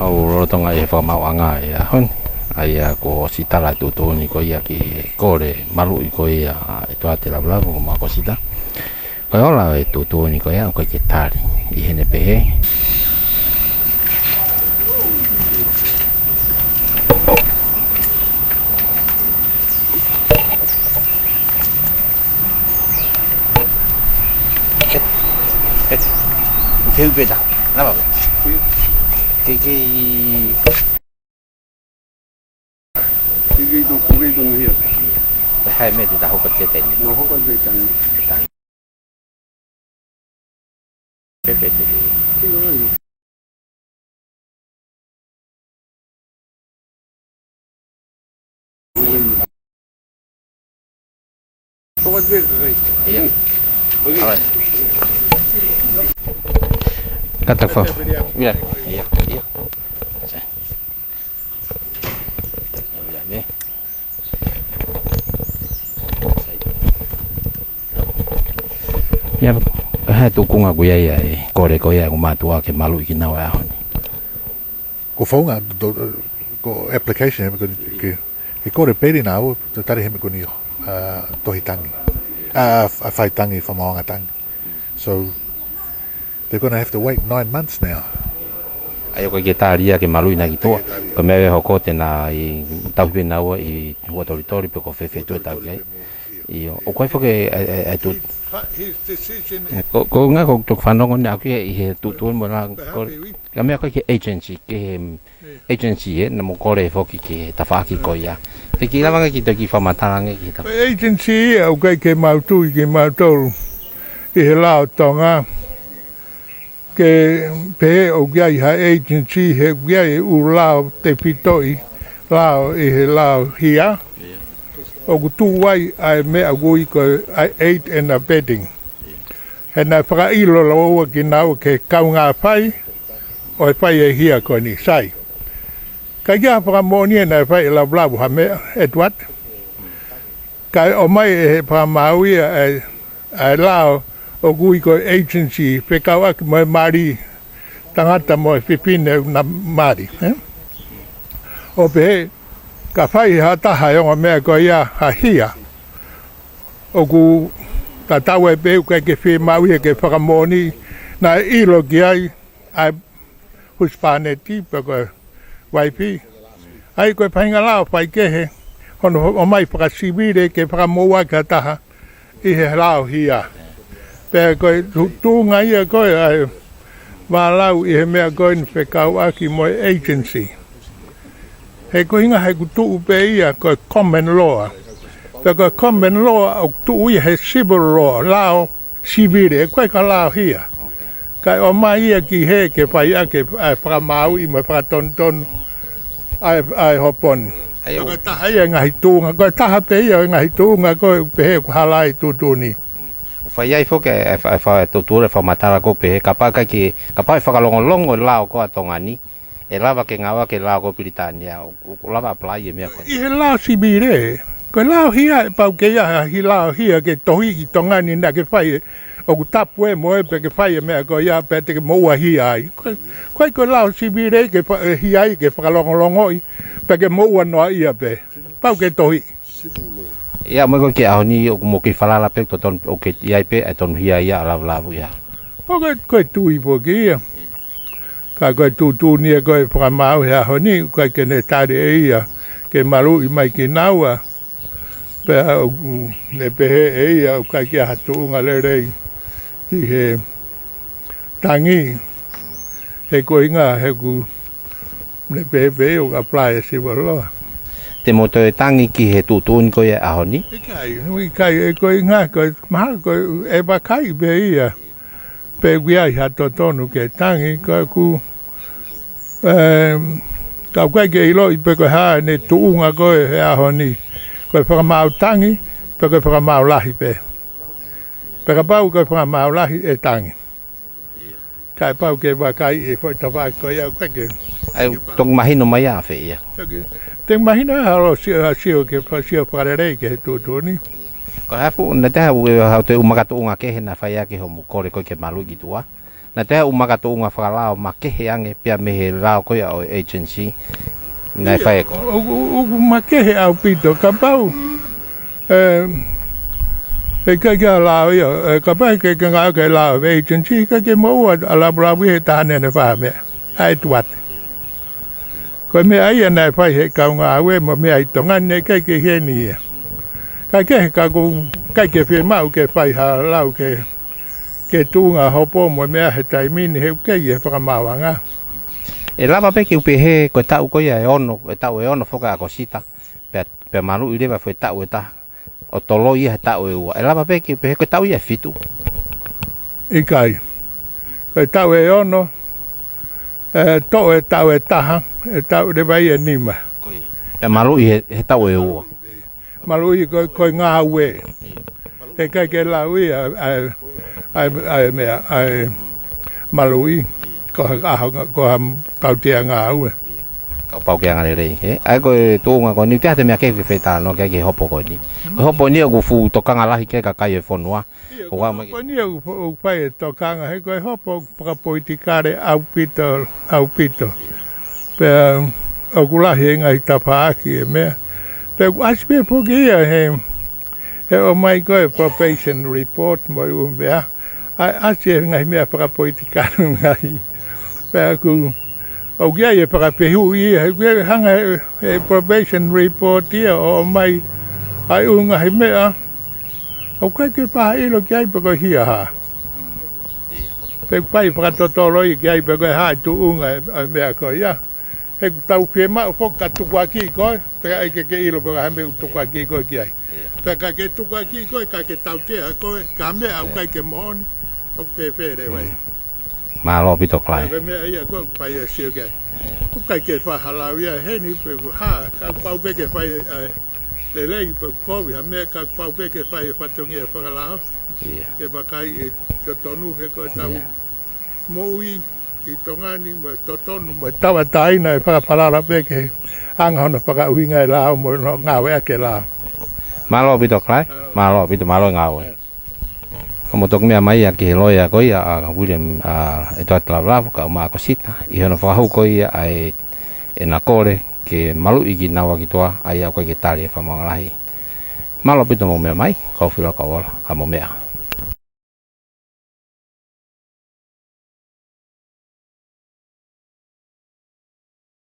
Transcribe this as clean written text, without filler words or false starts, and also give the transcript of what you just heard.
au Tonga e FAKAMAAU'ANGA e hon ai ko sitala TOTONGI ko ia ki kole malu'i ko ia e toa te Lavulavu ma ko sita ko ola e TOTONGI ko ia ko ke TALI i hene pehe Kêu về đảo, nó bảo cái nó có cái gì hiểu hai mẹ thì đã học cái tên nó không có gì cần cái gì không có việc gì rồi cắt thật không? Dạ, dạ, dạ. Ya, hai tu kunga ku ia kore ko ia ku matua ke malu'i KINAUA honi. Ko fonga ko application ke kore peri na o tari heme ko ni tohitangi. Whaitangi whamaongatangi. So they're going to have to wait 9 months now. Ai ko ke taria ke malu'i na ki toa. Ko me hoko te na i taupi na o i hua Tolitoli pe ko fefe tu tau ai. I o ko foke ai tu ko nga ko to whanongo ni aku i tu mo na ko ka me ko ke agency na mo kore FOKI ke tawhaki ko ia. Te ki lawanga ki te ki whamatarange ki ta. Agency au ke mautu i ke mautolu i he lao Tonga ke pe o gai ha agency he gai u lao te pitoi lao i he lao hia o tu wai ai me agui ko aid and abetting he na fra ilo lo ki nau ke kaunga pai o pai e hia ko ni sai ka ia fra moni na pai Lavulavu ha me Edward ka o mai e fra maui ai lao o gui ko agency pe kawa mo mari tangata mo pipine na mari o pe ka fai hata hayo me ko ia ha hia o gu ta tawe pe ke fe maui ke whakamoni na ilo ki ai huspaneti pe ko waipi ai ko painga lao pai ke he hono o mai whakasibire ke whakamoa ka taha i he lao hia pe ko tu ngai ko ai walau i he mea ko in whekau aki mo agency he ko inga he tu pe ia ko common law pe ko common law o tu i he civil law lao sibire ko ka lao hia ka o mai ki he ke pai ake whakamau i mo whakatonton ai hopon ko taha ngai tu ko taha pe ia ngai tu ko pe ko halai tu ni Fai ai foke fa tutura fa matara ko pe kapaka ki kapai whakalongolongo lao ko atongani e lava ke ngawa ke lao ko Piritania o lava apply e mea ko i he lao sibire ko lao hia pau ke ia hi lao hia ke tohi ki tongani na ke fai o ku tapu e moe pe ke fai e mea ko ia pe te ke moua hia ai ko lao sibire ke hia ai ke whakalongolongo i pe ke moua noa ia pe pau ke tohi ia mo ko ke ahoni o mo ke falala pe toton o ke ia pe aton hia ia Lavulavu ia o ko tu i po ke ia ka ko tu ni ko FAKAMAAU ha honi ko ke ne tare ia ke malu'i mai KINAUA pe ne pe ia o ka ke hatu ngale i he tangi he ko inga he ku ne pe o apply si volo te moto e tangi ki he tutun ko ia ahoni ikai ko inga ko ma ko e ba kai be ia pe guia ha totonu ke tangi ko ku ka ke ilo i pe ko ha ne tuunga ko he ahoni ko FAKAMAAU tangi pe ko FAKAMAAU lahi pe ka pau ko FAKAMAAU lahi e tangi ka pau ke ba kai e foi tava ko ia ko ke ai tong mahino mai a fe ia te mahina haro sio ke sio parere ke tu ni ko hafu na te ha te umakato unga ke na fai ke homu kore ko ke malu'i tua na te umagatounga whakalao ma kehe ange pia mehe lao koia o agency na whae ko. Ma kehe au pito, ka pau. E kai kia lao ia, ka pai ke ngā ke lao agency, ka ke maua a Lavulavu he tāne ne wha mea, ai tuat. Ko mea ia nai whai he kau ngā aue mo mea i tonga ne kai ke he ni ia. Ka ke ka ku kai ke whi mau ke whai ha lau ke tūnga hopo mo mea he taimini he ukei he whakamāuanga. E lava peke upe he koe tau koia e ono, e tau e ono whoka ako sita, pe malu'i lewa whai tau e ta, o tolo ia he tau e ua. E lava peke upe he koe tau ia fitu. Ikai. Koe tau e ono, to e tau e taha, e tau lewa ia nima. E malu'i he tau e ua. Malu'i koe ngā ue. E kai ke lau ia, ai mea, ai malu'i. Ko pautea ngā ue. Ko pautea ngā rei. Ai koe tōnga ko ni te hate mea kei whetā no kei ke hopo koe ni. Koe hopo ni au fu tokanga lahi kei ka kai e whonua. Koe ni au pai e tokanga he koe hopo pakapoitikare au pito. Pea au kulahi e ngai tapaaki e mea. Pea aspe poki ia he o mai koe probation report moi umbea. Asi e ngai mea pakapoitikare ngai. Pea ku au kia e whakapehu ia, he hanga e probation report ia o mai ai unga he mea. Au kai ke paha ilo kia i pako hia ha. Pea pai whakatotolo i kia i pako ha tu unga e mea ko ia. He tau pia mao whoka tukwaki koe, pea ai ke ilo paka hame tukwaki koe kia i. Pea ka ke tukwaki koe, ka ke tau tea koe, ka mea au kai ke mooni. O pepere wai. Malo pito klai. Ka mea ia ko pai e sio kai. Ku kai ke fa halau ia he ni pe ha ka pau pe ke fai le lei pe ko vi ha me ka pau pe ke fai fatongi e fa halau. Ia. Ke ba kai e totonu he ko tau. Moi i Tonga ni mo totonu mo tawa taina e fa palala pe ke anga hono fa ka uinga e lao mo NGAUE ke lao. Malo pito klai. Malo pito malo NGAUE. Como tok mea mai a ki LOEA ko ia a William e toa Lavulavu ka uma ko sita i hono whakahau ko ia ai e na kole ke malu'i ki nawa ki toa ai a koe ke TALI e whamanga lahi. Malo pito mo mea mai, kau whila ka wala, a mo mea.